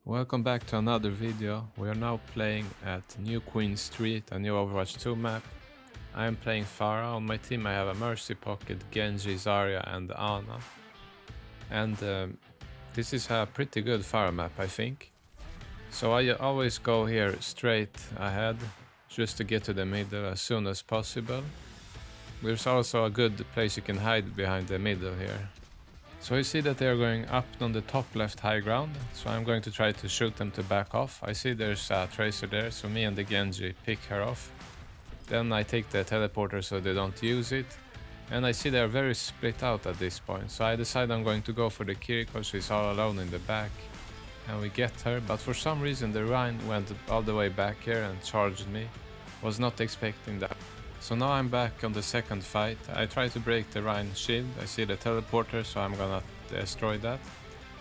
Welcome back to another video. We are now playing at New Queen Street, a new Overwatch 2 map. I am playing Pharah. On my team I have a Mercy Pocket, Genji, Zarya and Ana. And this is a pretty good Pharah map, I think. So I always go here straight ahead, just to get to the middle as soon as possible. There's also a good place you can hide behind the middle here. So I see that they are going up on the top left high ground, so I'm going to try to shoot them to back off. I see there's a tracer there, so me and the Genji pick her off. Then I take the teleporter so they don't use it. And I see they're very split out at this point, so I decide I'm going to go for the Kiriko. She's all alone in the back. And we get her, but for some reason the Rhine went all the way back here and charged me. Was not expecting that. So now I'm back on the second fight. I try to break the Rhine shield. I see the teleporter, so I'm gonna destroy that.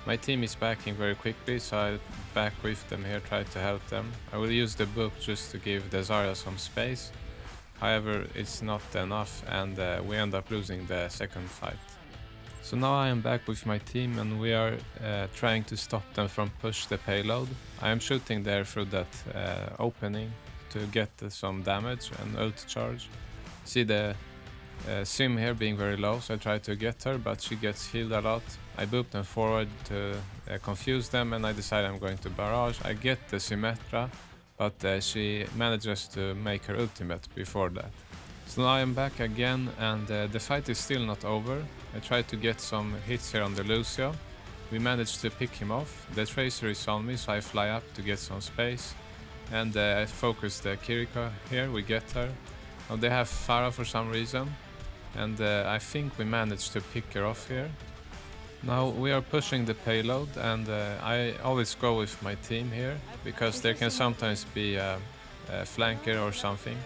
My team is backing very quickly, so I back with them here, try to help them. I will use the book just to give the Zarya some space. However, it's not enough, and we end up losing the second fight. So now I am back with my team, and we are trying to stop them from push the payload. I am shooting there through that opening to get some damage and ult charge. See the Sim here being very low, so I try to get her, but she gets healed a lot. I boop them forward to confuse them, and I decide I'm going to barrage. I get the Symmetra, but she manages to make her ultimate before that. So now I am back again, and the fight is still not over. I try to get some hits here on the Lucio. We managed to pick him off. The Tracer is on me, so I fly up to get some space. And I focus the Kiriko here, we get her. Now they have Pharah for some reason. And I think we managed to pick her off here. Now we are pushing the payload, and I always go with my team here, because there can sometimes be a flanker or something.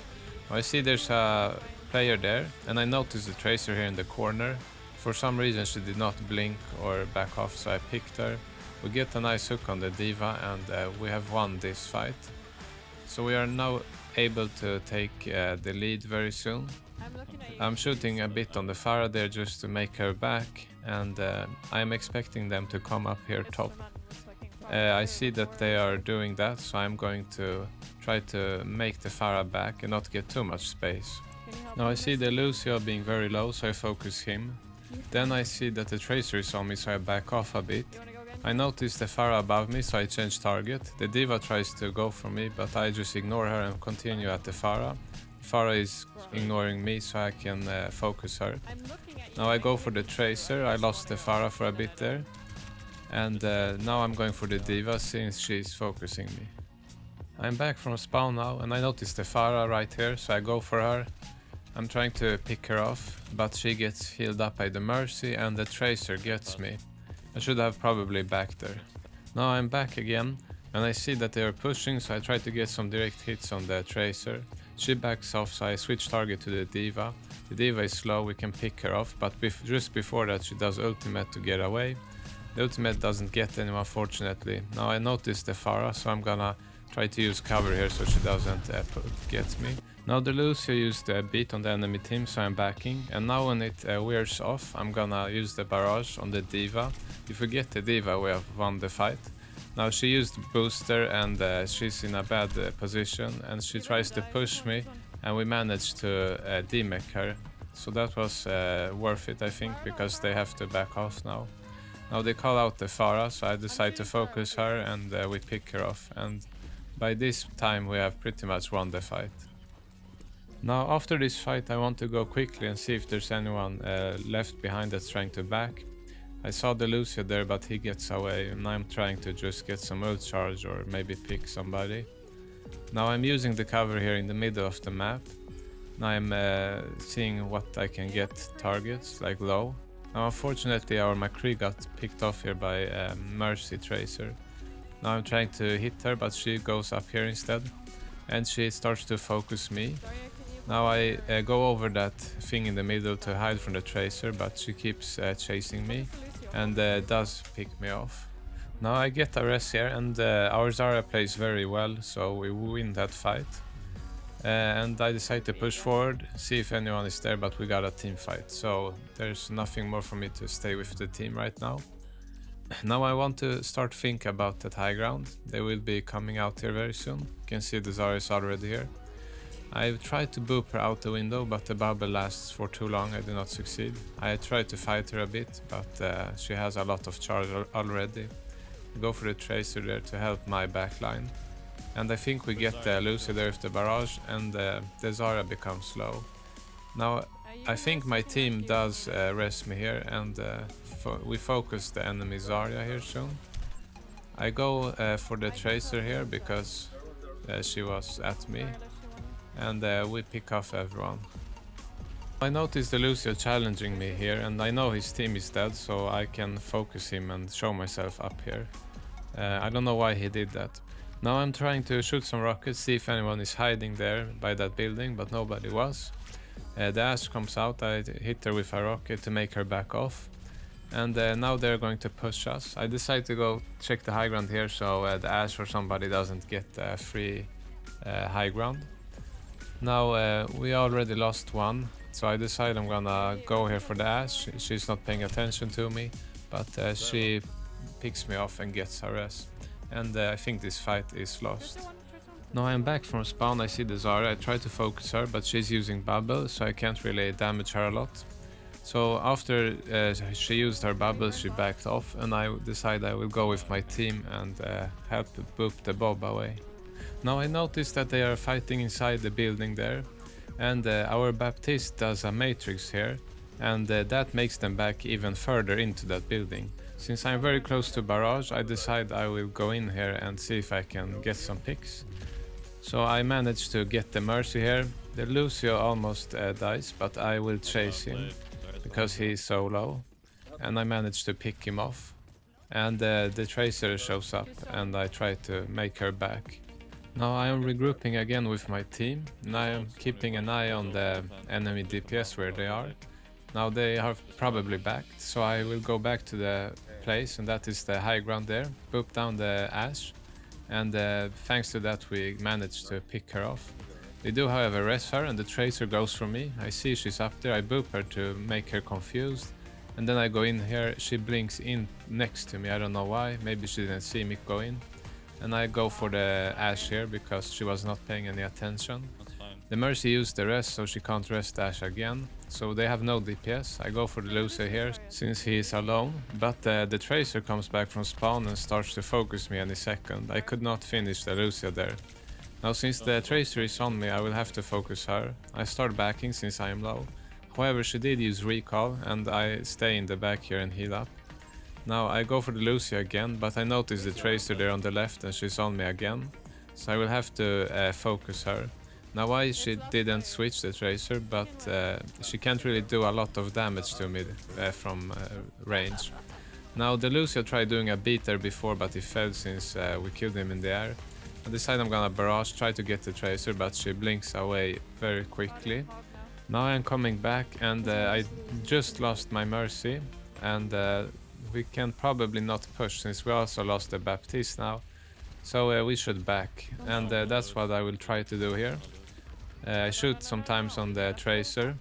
I see there's a player there, and I notice the Tracer here in the corner. For some reason she did not blink or back off, so I picked her. We get a nice hook on the D.Va, and we have won this fight. So we are now able to take the lead very soon. I'm shooting a bit on the Pharah there just to make her back, and I'm expecting them to come up here top. I see that they are doing that, so I'm going to try to make the Pharah back and not get too much space. Now I see the Lucio being very low, so I focus him. Then I see that the Tracer is on me, so I back off a bit. I notice the Pharah above me, so I change target. The D.Va tries to go for me, but I just ignore her and continue at the Pharah. Pharah is ignoring me, so I can focus her. Now I go for the Tracer. I lost the Pharah for a bit there. And now I'm going for the D.Va since she's focusing me. I'm back from spawn now, and I notice the Pharah right here, so I go for her. I'm trying to pick her off, but she gets healed up by the Mercy, and the Tracer gets me. I should have probably backed her. Now I'm back again, and I see that they are pushing, so I try to get some direct hits on the Tracer. She backs off, so I switch target to the D.Va. The D.Va is slow, we can pick her off, but just before that she does ultimate to get away. The ultimate doesn't get anyone, fortunately. Now I notice the Pharah, so I'm gonna try to use cover here so she doesn't get me. Now the Lucio used a beat on the enemy team, so I'm backing. And now when it wears off, I'm gonna use the barrage on the D.Va. If we get the D.Va, we have won the fight. Now she used booster, and she's in a bad position, and she tries to push me, and we managed to demech her. So that was worth it, I think, because they have to back off now. Now they call out the Pharah, so I decide to focus her, and we pick her off. And by this time we have pretty much won the fight. Now after this fight I want to go quickly and see if there's anyone left behind that's trying to back. I saw the Lucio there, but he gets away, and I'm trying to just get some ult charge or maybe pick somebody. Now I'm using the cover here in the middle of the map. Now I'm seeing what I can get targets, like low. Now unfortunately our McCree got picked off here by Mercy Tracer. Now I'm trying to hit her, but she goes up here instead, and she starts to focus me. Now I go over that thing in the middle to hide from the Tracer, but she keeps chasing me and does pick me off. Now I get a res here, and our Zarya plays very well, so we win that fight. And I decide to push forward, see if anyone is there, but we got a team fight, so there's nothing more for me to stay with the team right now. Now I want to start think about that high ground. They will be coming out here very soon. You can see the Zarya is already here. I've tried to boop her out the window, but the bubble lasts for too long. I did not succeed. I tried to fight her a bit, but she has a lot of charge already. Go for the tracer there to help my backline. And I think we get the Lucy there with the barrage, and the Zarya becomes slow. Now I think my team does rest me here, and we focus the enemy Zarya here soon. I go for the tracer here because she was at me, and we pick off everyone. I noticed the Lucio challenging me here, and I know his team is dead, so I can focus him and show myself up here. I don't know why he did that. Now I'm trying to shoot some rockets, see if anyone is hiding there by that building, but nobody was. The Ashe comes out, I hit her with a rocket to make her back off. And now they're going to push us. I decide to go check the high ground here so the Ashe or somebody doesn't get free high ground. Now we already lost one, so I decide I'm gonna go here for the Ashe. She's not paying attention to me, but she picks me off and gets her S. And I think this fight is lost. Now I'm back from spawn, I see the Zarya, I try to focus her, but she's using bubble, so I can't really damage her a lot. So after she used her bubble, she backed off, and I decide I will go with my team and help boop the Bob away. Now I notice that they are fighting inside the building there, and our Baptiste does a matrix here, and that makes them back even further into that building. Since I'm very close to barrage, I decide I will go in here and see if I can get some picks. So I managed to get the Mercy here. The Lucio almost dies, but I will chase him because he's so low, and I managed to pick him off. And the Tracer shows up, and I try to make her back. Now I am regrouping again with my team, and I am keeping an eye on the enemy DPS where they are. Now they are probably backed, so I will go back to the place, and that is the high ground there, boop down the Ashe, and thanks to that we managed to pick her off. They do however rest her, and the Tracer goes for me. I see she's up there, I boop her to make her confused, and then I go in here, she blinks in next to me, I don't know why, maybe she didn't see me go in. And I go for the Ashe here because she was not paying any attention. The Mercy used the rest, so she can't rest Ashe again. So they have no DPS. I go for the Lucio here since he is alone. But the Tracer comes back from spawn and starts to focus me any second. I could not finish the Lucio there. Now since the Tracer is on me, I will have to focus her. I start backing since I am low. However, she did use recall, and I stay in the back here and heal up. Now I go for the Lucio again, but I notice the Tracer there on the left and she's on me again. So I will have to focus her. Now why she didn't switch the Tracer, but she can't really do a lot of damage to me from range. Now the Lucio tried doing a beater before, but he failed since we killed him in the air. I decide I'm gonna barrage, try to get the Tracer, but she blinks away very quickly. Now I'm coming back, and I just lost my Mercy, and we can probably not push since we also lost the Baptiste now. So we should back, and that's what I will try to do here. I shoot sometimes on the Tracer,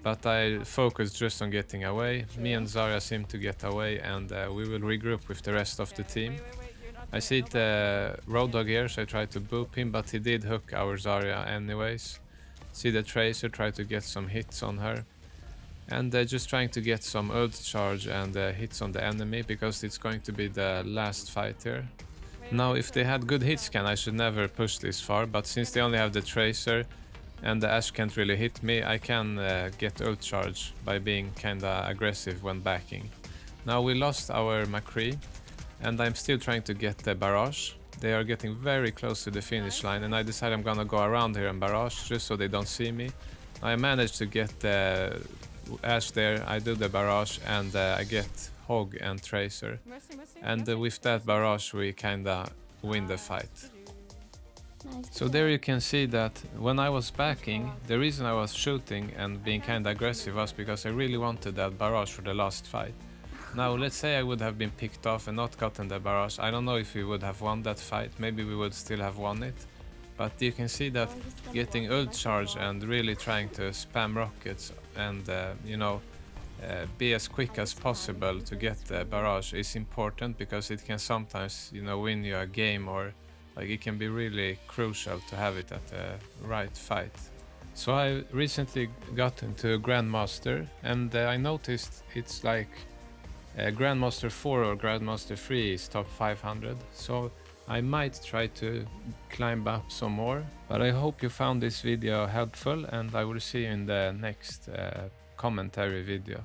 but I focus just on getting away. Me and Zarya seem to get away, and we will regroup with the rest of the team. I see the Road Dog here, so I try to boop him, but he did hook our Zarya anyways. See the Tracer, try to get some hits on her. And just trying to get some ult charge and hits on the enemy, because it's going to be the last fight here. Now if they had good hitscan, I should never push this far, but since they only have the Tracer and the Ashe can't really hit me, I can get ult charge by being kinda aggressive when backing. Now we lost our McCree, and I'm still trying to get the barrage. They are getting very close to the finish line, and I decide I'm gonna go around here and barrage just so they don't see me. I managed to get the Ashe there, I do the barrage, and I get Hog and Tracer. And with that barrage we kinda win the fight. So there you can see that when I was backing, the reason I was shooting and being kinda aggressive was because I really wanted that barrage for the last fight. Now let's say I would have been picked off and not gotten the barrage, I don't know if we would have won that fight, maybe we would still have won it. But you can see that getting ult charge and really trying to spam rockets and you know, be as quick as possible to get the barrage is important, because it can sometimes, you know, win you a game, or like it can be really crucial to have it at the right fight. So I recently got into Grandmaster, and I noticed it's like Grandmaster 4 or Grandmaster 3 is top 500, so I might try to climb up some more. But I hope you found this video helpful, and I will see you in the next commentary video.